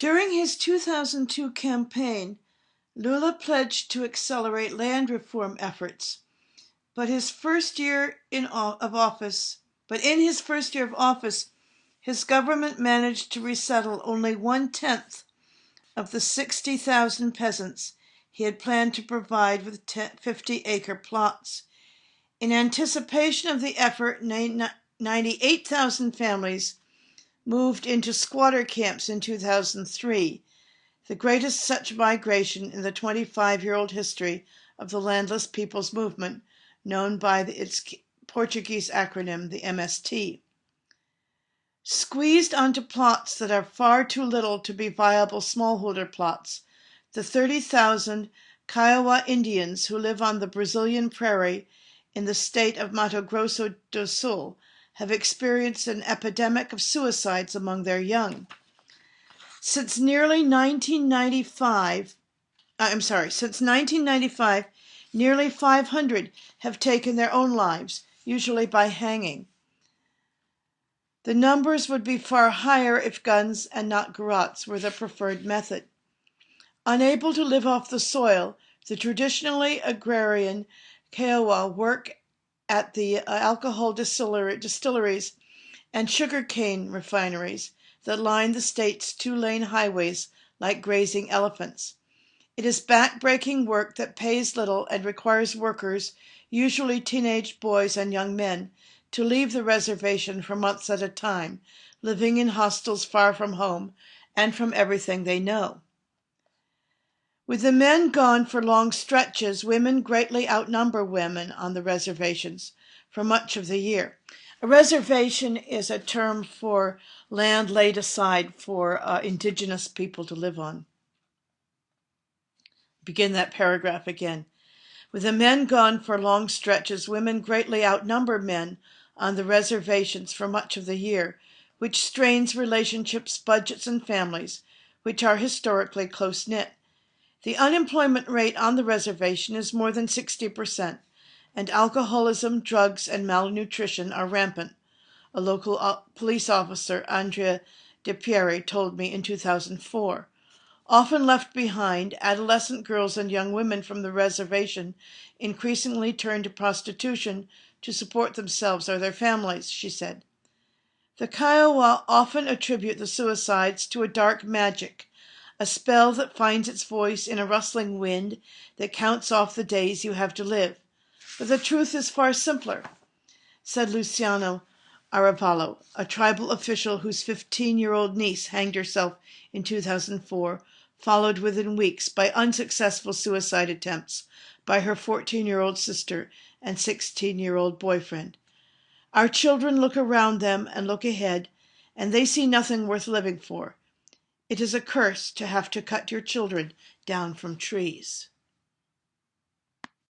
During his 2002 campaign, Lula pledged to accelerate land reform efforts, but in his first year of office, his government managed to resettle only 1/10 of the 60,000 peasants he had planned to provide with 50-acre plots. In anticipation of the effort, 98,000 families moved into squatter camps in 2003, the greatest such migration in the 25-year-old history of the Landless Peoples Movement, known by its Portuguese acronym, the MST. Squeezed onto plots that are far too little to be viable smallholder plots, the 30,000 Kiowa Indians who live on the Brazilian prairie in the state of Mato Grosso do Sul have experienced an epidemic of suicides among their young. Since 1995, nearly 500 have taken their own lives, usually by hanging. The numbers would be far higher if guns and not garrotes were the preferred method. Unable to live off the soil, the traditionally agrarian Kiowa work at the alcohol distilleries and sugarcane refineries that line the state's two-lane highways like grazing elephants. It is back-breaking work that pays little and requires workers, usually teenage boys and young men, to leave the reservation for months at a time, living in hostels far from home and from everything they know. With the men gone for long stretches, women greatly outnumber women on the reservations for much of the year. A reservation is a term for land laid aside for indigenous people to live on. Begin that paragraph again. With the men gone for long stretches, women greatly outnumber men on the reservations for much of the year, which strains relationships, budgets, and families, which are historically close-knit. The unemployment rate on the reservation is more than 60%, and alcoholism, drugs, and malnutrition are rampant, a local police officer, Andrea DePieri, told me in 2004. Often left behind, adolescent girls and young women from the reservation increasingly turn to prostitution to support themselves or their families, she said. The Kiowa often attribute the suicides to a dark magic, a spell that finds its voice in a rustling wind that counts off the days you have to live. But the truth is far simpler, said Luciano Aravallo, a tribal official whose 15-year-old niece hanged herself in 2004, followed within weeks by unsuccessful suicide attempts by her 14-year-old sister and 16-year-old boyfriend. Our children look around them and look ahead, and they see nothing worth living for. It is a curse to have to cut your children down from trees.